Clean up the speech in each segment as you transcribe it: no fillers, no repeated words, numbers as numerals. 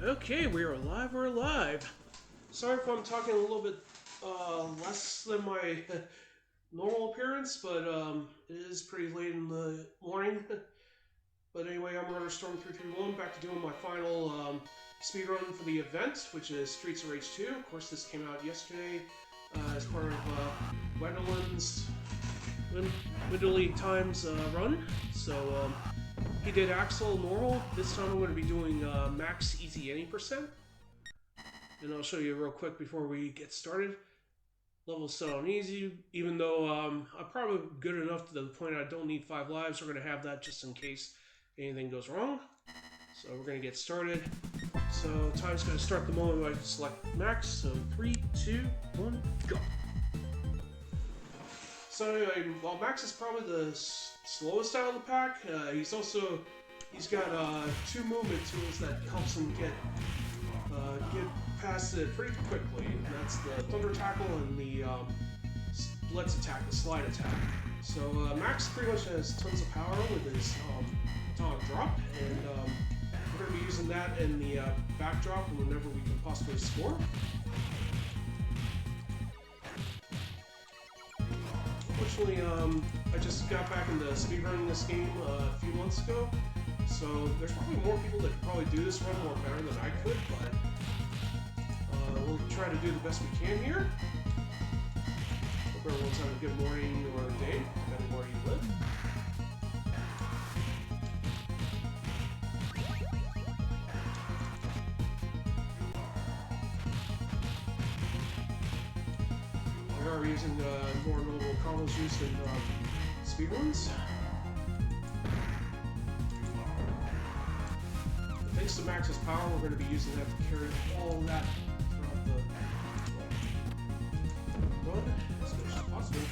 Okay, we're alive, we're alive. Sorry if I'm talking a little bit less than my normal appearance, but it is pretty late in the morning. But anyway, I'm Rotorstorm331, back to doing my final speedrun for the event, which is Streets of Rage 2. Of course, this came out yesterday as part of Wendley Times run. So he did Axel normal. This time I'm going to be doing max easy any %. And I'll show you real quick before we get started. Level set on easy, even though I'm probably good enough to the point I don't need 5 lives. We're going to have that just in case anything goes wrong. So we're going to get started. So time's going to start the moment I select max. So 3, 2, 1, go. So anyway, while Max is probably the slowest out of the pack, he's got 2 movement tools that helps him get past it pretty quickly. And that's the Thunder Tackle and the Blitz Attack, the Slide Attack. So Max pretty much has tons of power with his Taunt Drop, and we're going to be using that in the backdrop whenever we can possibly score. Unfortunately, I just got back into speedrunning this game a few months ago, so there's probably more people that could probably do this run more better than I could, but we'll try to do the best we can here. Hope everyone's having a good morning or day, depending where you live. We're using more notable combos used in speedruns. Thanks to Max's power, we're going to be using that to carry all of that throughout the run as much as possible.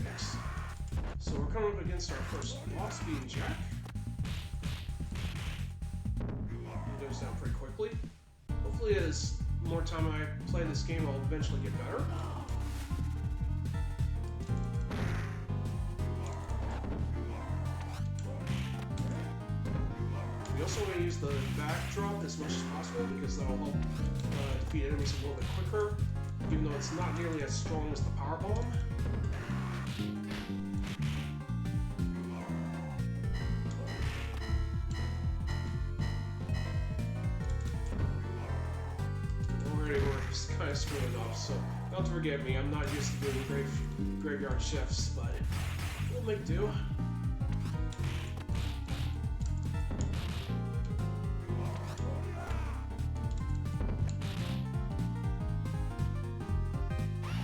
Next. So we're coming up against our first boss, being Jack. He goes down pretty quickly. Hopefully, as more time I play this game, I'll eventually get better. We also want to use the backdrop as much as possible because that'll help defeat enemies a little bit quicker, even though it's not nearly as strong as the power bomb. Kind of screwing up, so don't forgive me. I'm not used to doing graveyard shifts, but we'll make do.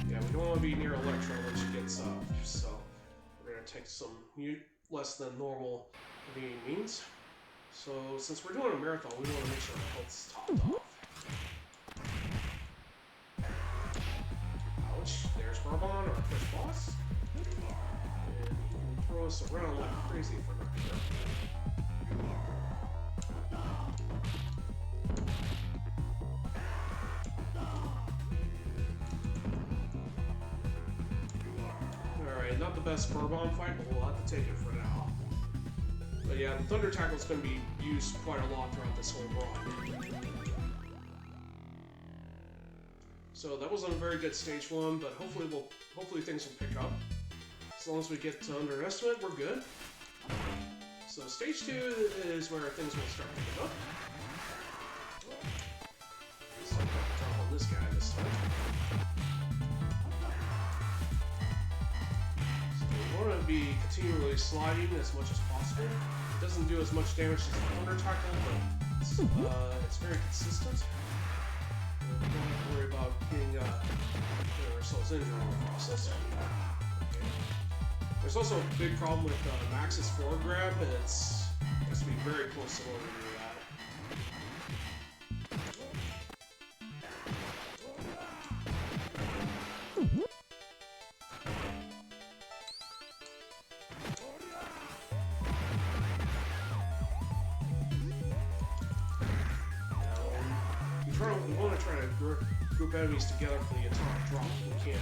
Yeah, we don't want to be near Electro when she gets up, so we're going to take some less than normal means. So since we're doing a marathon, we want to make sure our health's topped off. There's Bourbon, our first boss. And he'll throw us around like crazy if we're not careful. Alright, not the best Bourbon fight, but we'll have to take it for now. But yeah, the Thunder Tackle is going to be used quite a lot throughout this whole run. So that wasn't a very good stage 1, but hopefully things will pick up. As long as we get to underestimate, we're good. So stage 2 is where things will start picking up. So I'm gonna drop on this guy this time. So we want to be continually sliding as much as possible. It doesn't do as much damage as the thunder tackle, but it's very consistent. We don't have to worry about getting ourselves injured in the process. Okay. There's also a big problem with Max's forward grab. It has to be very close in order to do that. We want to try to group enemies together for the atomic drop if we can.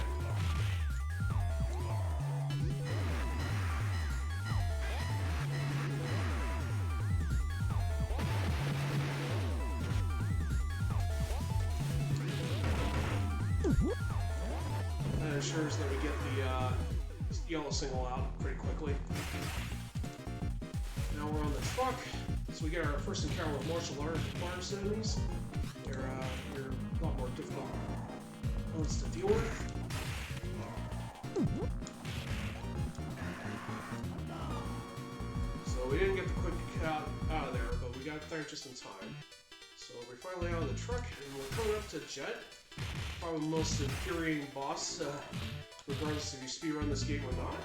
That ensures that we get the yellow signal out pretty quickly. Now we're on the truck, so we get our first encounter with martial arts enemies. They're a lot more difficult ones to deal with. So we didn't get the quick out of there, but we got there just in time. So we're finally out of the truck, and we're coming up to Jet. Probably the most infuriating boss, regardless if you speedrun this game or not.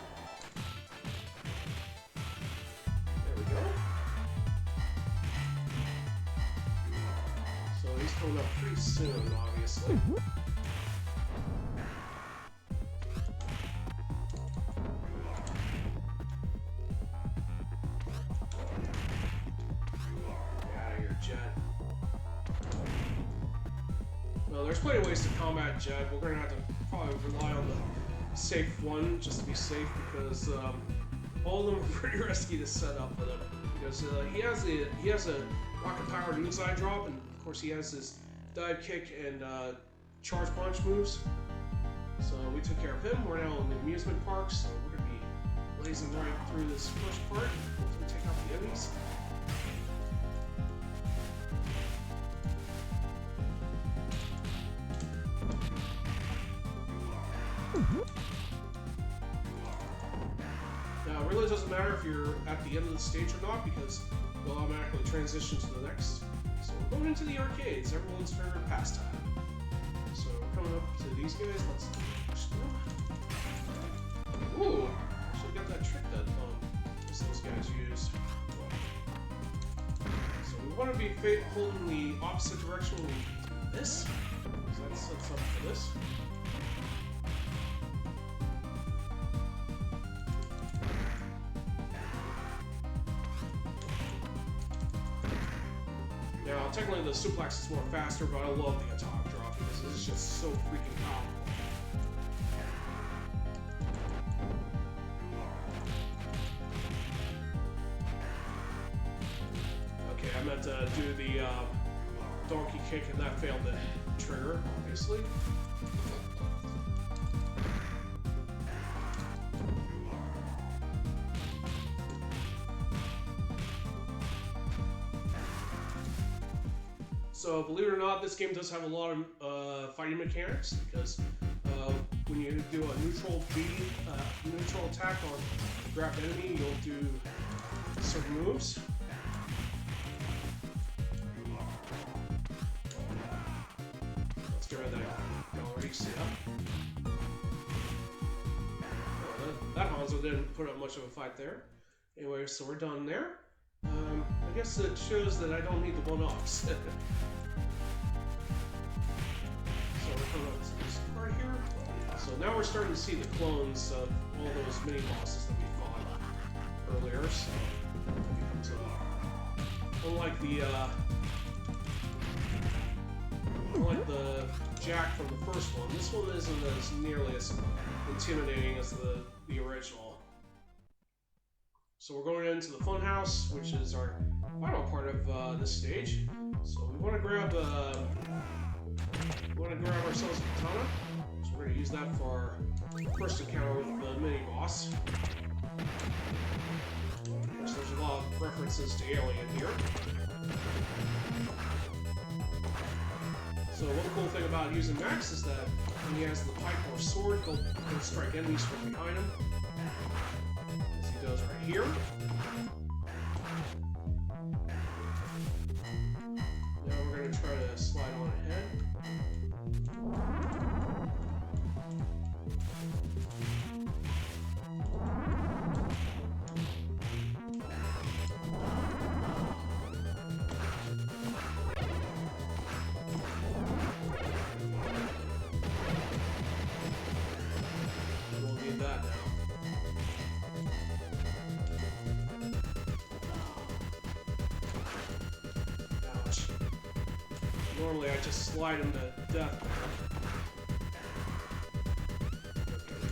There we go. So he's coming up pretty soon, obviously. Get out of here, Jet. Well, there's plenty of ways to combat Jet. We're going to have to probably rely on the safe one just to be safe, because all of them are pretty risky to set up with him. Because he has a rocket-powered inside drop, and of course he has his dive kick and charge punch moves. So we took care of him. We're now in the amusement park, so we're going to be blazing right through this first part. Hopefully take out the enemies. Now, it really doesn't matter if you're at the end of the stage or not, because you'll automatically transition to the next. So we're going into the arcades, everyone's favorite pastime. So we're coming up to these guys. Let's push them. Ooh, actually got that trick that those guys use. So we want to be holding the opposite direction when we do this. So that sets up for this. Now, technically the suplex is more faster, but I love the atomic drop because it's just so freaking powerful. Okay, I meant to do the donkey kick, and that failed the trigger, obviously. So, believe it or not, this game does have a lot of fighting mechanics, because when you do a neutral attack on a grabbed enemy, you'll do certain moves. Let's get rid of that gallery, see ya. That Hanzo didn't put up much of a fight there. Anyway, so we're done there. I guess it shows that I don't need the one-offs. So we're coming up to this part here. So now we're starting to see the clones of all those mini-bosses that we fought earlier. So it becomes unlike the Jack from the first one, this one isn't as nearly as intimidating as the original. So we're going into the fun house, which is our final part of this stage. So we want to grab ourselves a katana. So we're going to use that for our first encounter with the mini boss. There's a lot of references to Alien here. So one cool thing about using Max is that when he has the pipe or sword, he'll strike enemies from behind him. As he does right here. Now we're going to try to slide on ahead. Normally I just slide him to death.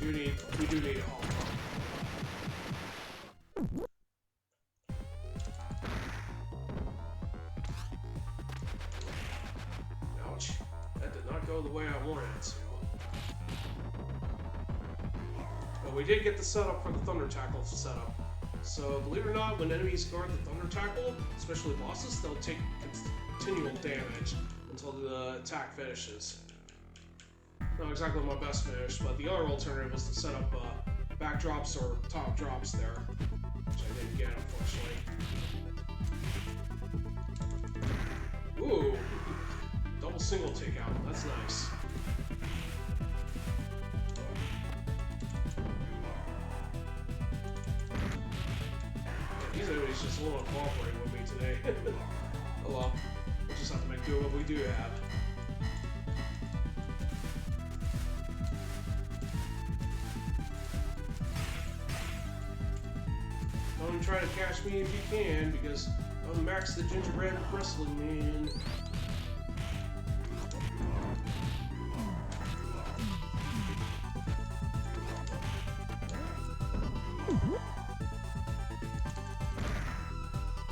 Okay, we do need a halt. Ouch. That did not go the way I wanted it to. But we did get the setup for the Thunder Tackle setup. So believe it or not, when enemies guard the Thunder Tackle, especially bosses, they'll take continual damage until the attack finishes. Not exactly my best finish, but the other alternative was to set up backdrops or top drops there, which I didn't get, unfortunately. Ooh! Double single takeout, that's nice. Yeah, these enemies just a little cooperating with me today. Oh well. We'll just have to make do what we do have. Don't try to catch me if you can, because I'm Max the Gingerbread Wrestling Man.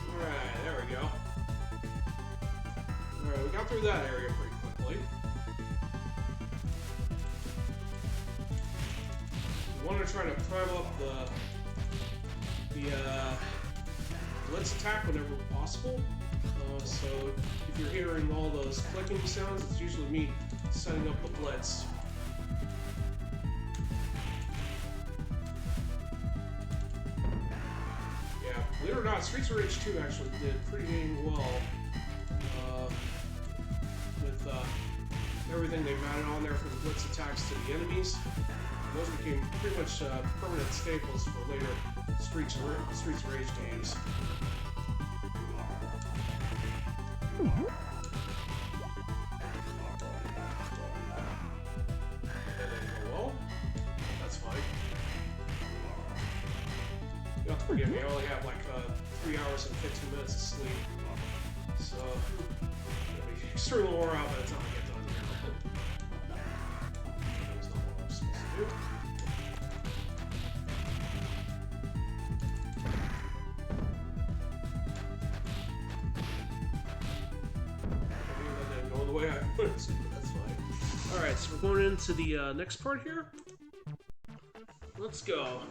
Alright, there we go. Alright, we got through that area pretty quickly. We want to try to prime up the blitz attack whenever possible. So if you're hearing all those clicking sounds, it's usually me setting up the blitz. Yeah, believe it or not, Streets of Rage 2 actually did pretty dang well with everything they've added on there for the blitz attacks to the enemies. Those became pretty much permanent staples for later Streets of Rage games. That didn't go well. That's fine. You'll have to forgive me, I only have like 3 hours and 15 minutes of sleep. So, I'll be extremely wore out by the time I get done here. That was not what I was supposed to do. That's fine. Alright, so we're going into the next part here. Let's go.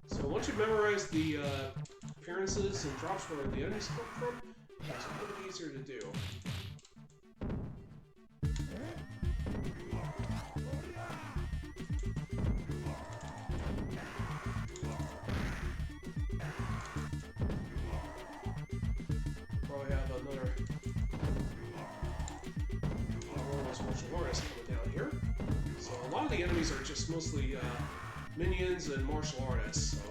So once you've memorized the appearances and drops where the enemies come from, it's a little easier to do. Probably have another one of those martial artists coming down here. So a lot of the enemies are just mostly minions and martial artists. So.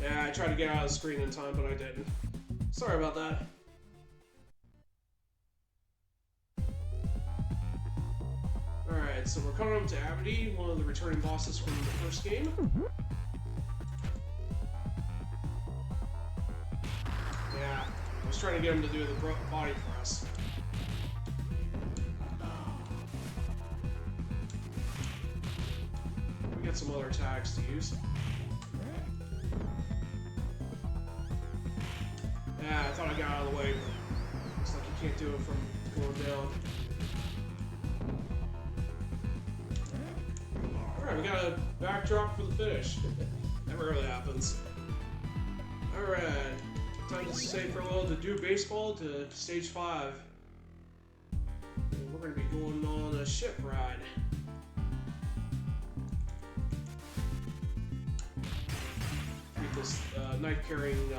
Yeah, I tried to get out of the screen in time, but I didn't. Sorry about that. Alright, so we're coming up to Abity, one of the returning bosses from the first game. Yeah, I was trying to get him to do the body press. We got some other attacks to use. Yeah, I thought I got out of the way, but looks like you can't do it from going down. Alright, we got a backdrop for the finish. That rarely happens. Alright, time to say farewell to Do Baseball to Stage 5. And we're going to be going on a ship ride. With this knife-carrying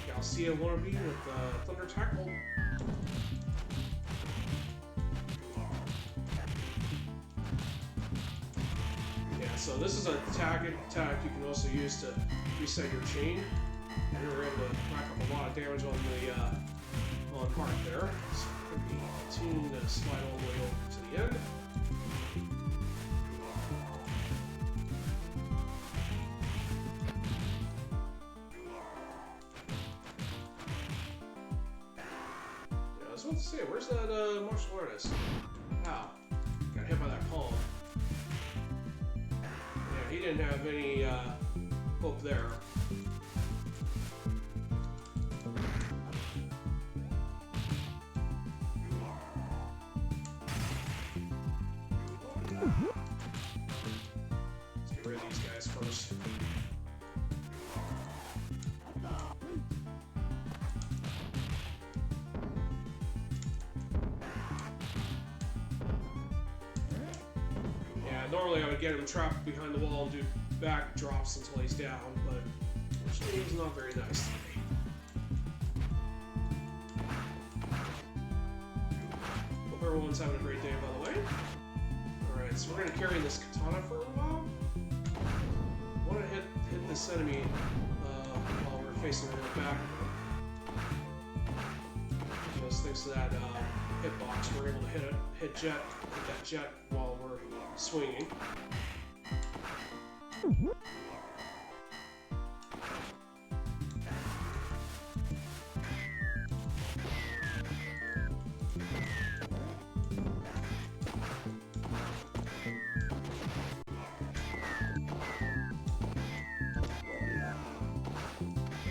Galcia wannabe with Thunder Tackle. So this is a tactic you can also use to reset your chain. And you're able to rack up a lot of damage on the on Heart there. So we're going to be continuing to slide all the way over to the end. Yeah, I was about to say, where's that martial artist? Ow. Got hit by that palm. He didn't have any hope there. Let's get rid of these guys first. Normally I would get him trapped behind the wall and do back drops until he's down, but unfortunately he's not very nice to me. Hope everyone's having a great day, by the way. Alright, so we're going to carry this katana for a while. I want to hit this enemy while we're facing her in the back. Thanks to that hitbox, we're able to hit that jet while we're swinging.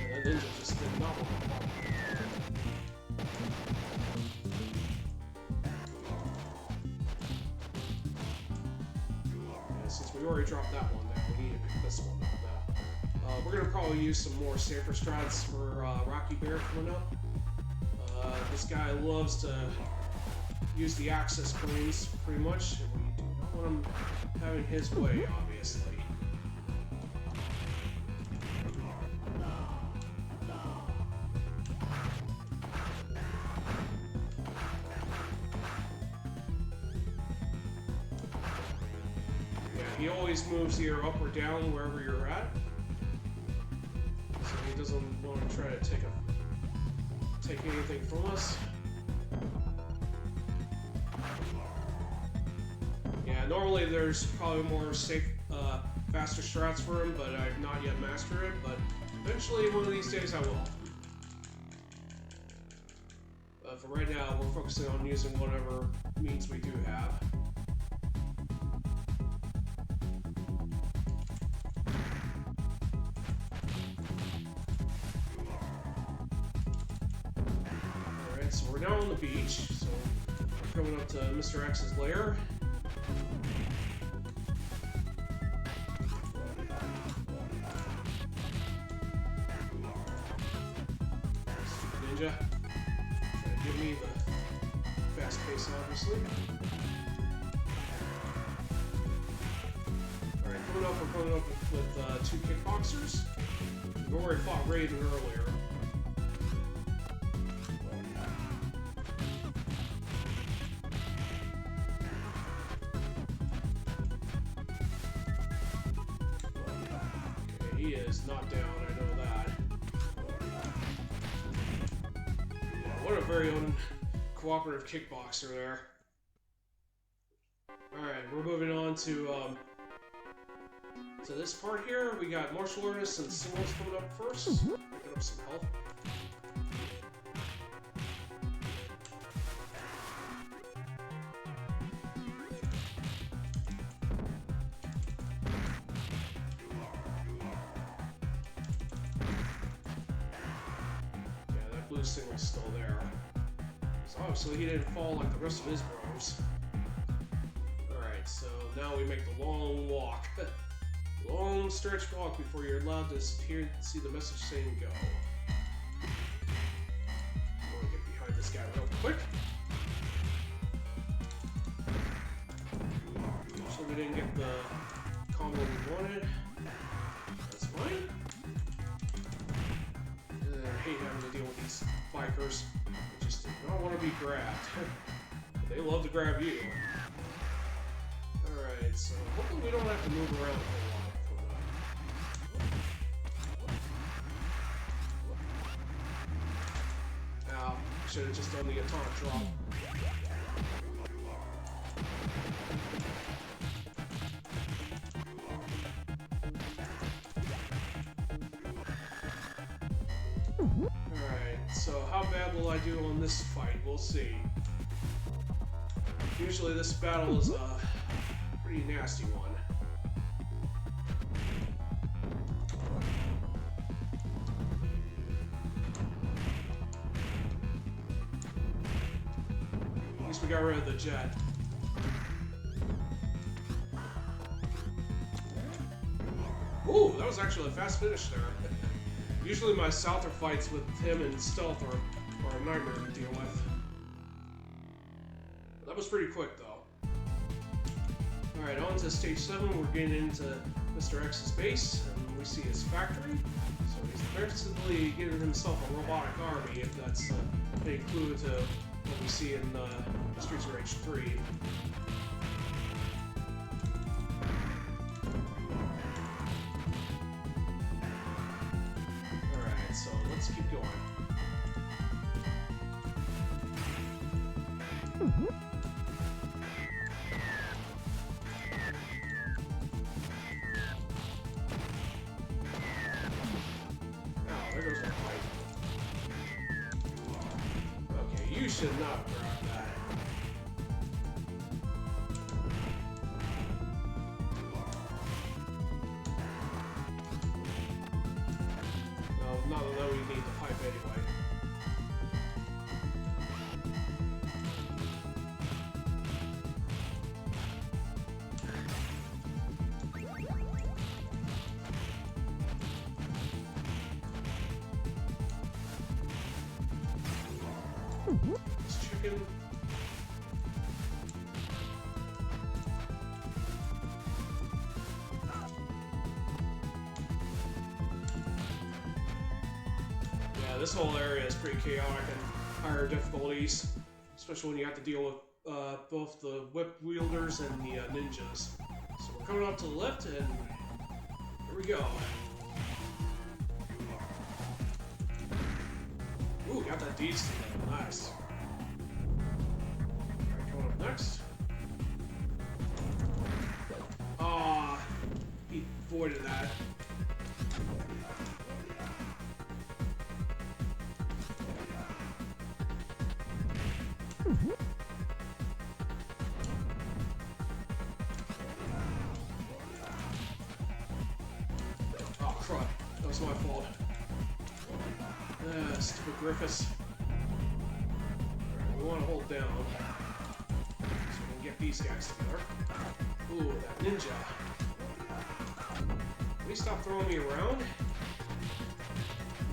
That ninja just did not work. Since we already dropped that one now, we need to pick this one up now. We're going to probably use some more safer strats for Rocky Bear coming up. This guy loves to use the access coins pretty much, and we do not want him having his way, obviously. He always moves either up or down wherever you're at, so he doesn't want to try to take anything from us. Yeah, normally there's probably more safe, faster strats for him, but I've not yet mastered it. But eventually, one of these days, I will. But for right now, we're focusing on using whatever means we do have. So we're now on the beach, so we're coming up to Mr. X's lair. Ninja, trying to give me the fast pace, obviously. Alright, coming up, we're coming up with two kickboxers. We've already fought Raven earlier. He is not down, I know that. Yeah, what a very uncooperative kickboxer there. Alright, we're moving on to this part here. We got martial artists and singles coming up first. Picking up some health. blue single's still there. So obviously he didn't fall like the rest of his bros. Alright, so now we make the long walk. Long stretch walk before you're allowed to disappear and see the message saying go. I'm gonna get behind this guy real quick. So we didn't get the combo we wanted. That's fine. I hate having to deal with these bikers. They just do not want to be grabbed. They love to grab you. Alright, so hopefully we don't have to move around a whole lot. Now, should have just done the atomic drop. Alright, so how bad will I do on this fight? We'll see. Usually this battle is a pretty nasty one. At least we got rid of the jet. Ooh, that was actually a fast finish there. Usually my Souther fights with him and Stealth are a nightmare to deal with. But that was pretty quick though. Alright, on to stage 7, we're getting into Mr. X's base, and we see his factory. So he's basically getting himself a robotic army, if that's any clue to what we see in Streets of Rage 3. So let's keep going. Oh, there goes my fight. Okay, you should not grab that. Not that we need the pipe anyway. This chicken. This whole area is pretty chaotic and higher difficulties, especially when you have to deal with both the whip wielders and the ninjas. So we're coming up to the left, and here we go. Ooh, got that D stick. Nice. Alright, coming up next. Ah, he avoided that. Oh, crud. That was my fault. Stupid Griffiths. Alright, we want to hold down so we can get these guys together. Ooh, that ninja. Can you stop throwing me around?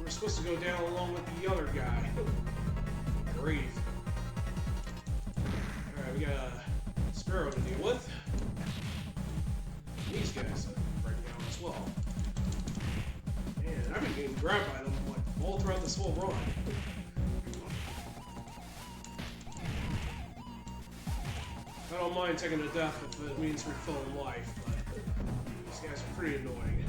We're supposed to go down along with the other guy. Grief. Alright, we got a Sparrow to deal with. These guys break down as well. Man, I've been getting grabbed by them like all throughout this whole run. I don't mind taking a death if it means refilling life, but these guys are pretty annoying.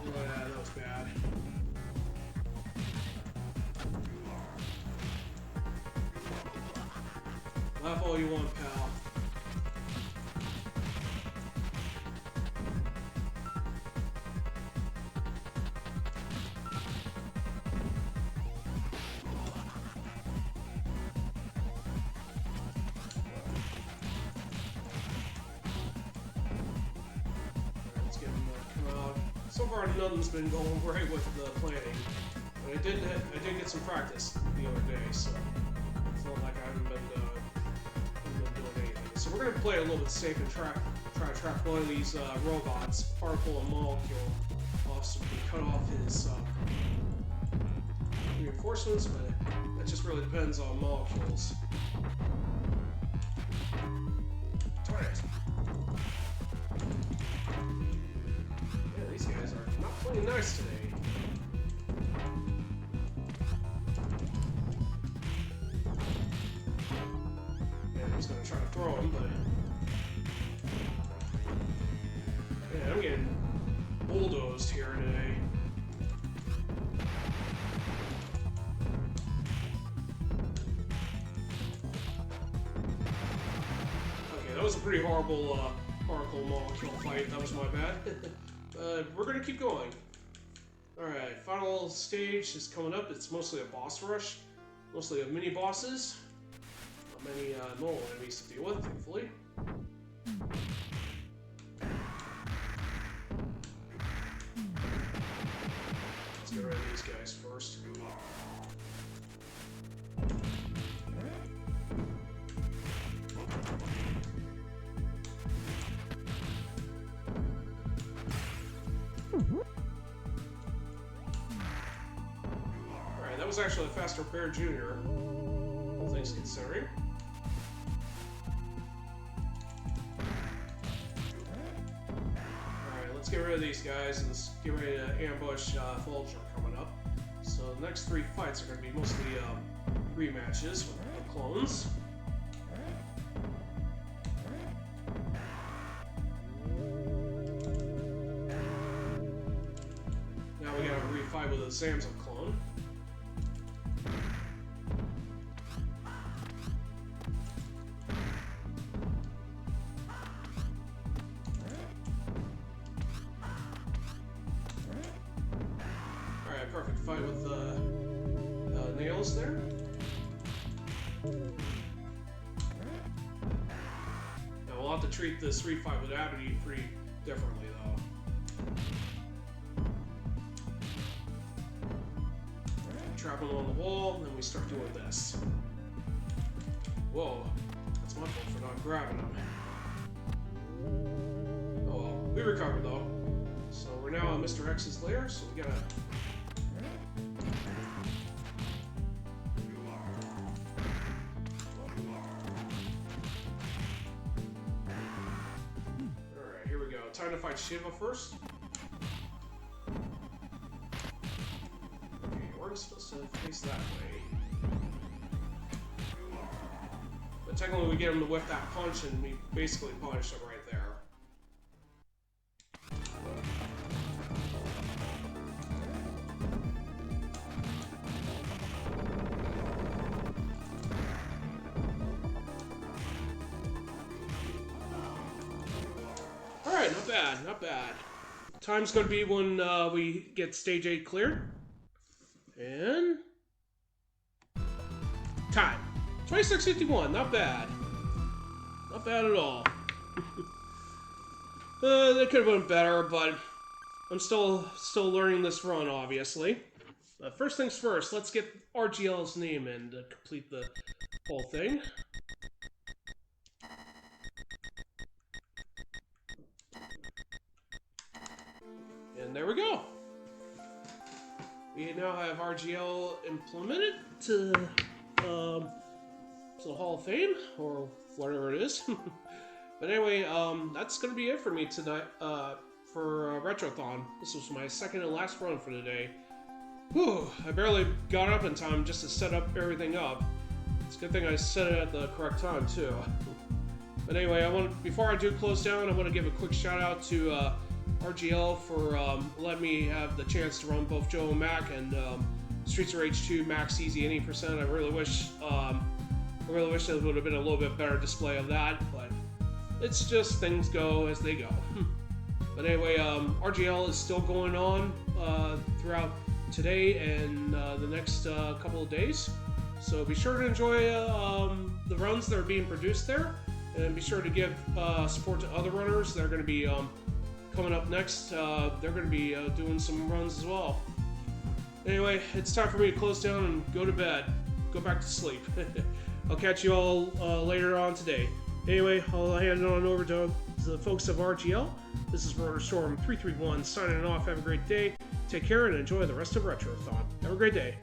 Yeah, that was bad. Laugh all you want, pal. So far, far, nothing's been going great with the planning. But I did get some practice the other day, so I felt like I haven't been doing anything. So we're gonna play a little bit safe and try to track one of these robots, particle and molecule, off so we can cut off his reinforcements. But that just really depends on molecules. Darn it. Yeah, these guys are not playing nice today. Yeah, I was gonna try to throw him, but yeah, I'm getting bulldozed here today. That was a pretty horrible particle molecule fight. That was my bad. We're gonna keep going. Alright, final stage is coming up. It's mostly a boss rush. Mostly of mini bosses. Not many normal enemies to deal with, thankfully. Let's get rid of these guys first. Alright, that was actually a faster pair junior, all things considering. Alright, let's get rid of these guys and let's get ready to ambush Vulture coming up. So the next 3 fights are going to be mostly rematches with the clones. Now we got to refight with a Samson clone. Alright, perfect fight with nails there. Now we'll have to treat this refight with Abity pretty differently though. Trap him on the wall, and then we start doing this. Whoa, that's my fault for not grabbing him. Oh well, we recovered though. So we're now on Mr. X's lair, so we gotta... Alright, here we go. Time to fight Shiva first. Supposed to face that way. But technically we get him to whip that punch and we basically punish him right there. Alright, not bad, not bad. Time's gonna be when we get stage 8 cleared. And time 26:51. Not bad. Not bad at all. That could have been better, but I'm still learning this run, obviously. First things first. Let's get RGL's name in to complete the whole thing. And there we go. We now have RGL implemented to the Hall of Fame, or whatever it is. But anyway, that's going to be it for me tonight for Retrothon. This was my second and last run for today. Whew, I barely got up in time just to set up everything up. It's a good thing I set it at the correct time, too. But anyway, before I do close down, I want to give a quick shout out to RGL for letting me have the chance to run both Joe and Mac and Streets of Rage 2 Max Easy any percent. I really wish there would have been a little bit better display of that, but it's just things go as they go. But anyway, RGL is still going on throughout today and the next couple of days. So be sure to enjoy the runs that are being produced there, and be sure to give support to other runners that are going to be coming up next, they're going to be doing some runs as well. Anyway, it's time for me to close down and go to bed. Go back to sleep. I'll catch you all later on today. Anyway, I'll hand it on over to the folks of RGL. This is Rotorstorm331 signing off. Have a great day. Take care and enjoy the rest of Retrothon. Have a great day.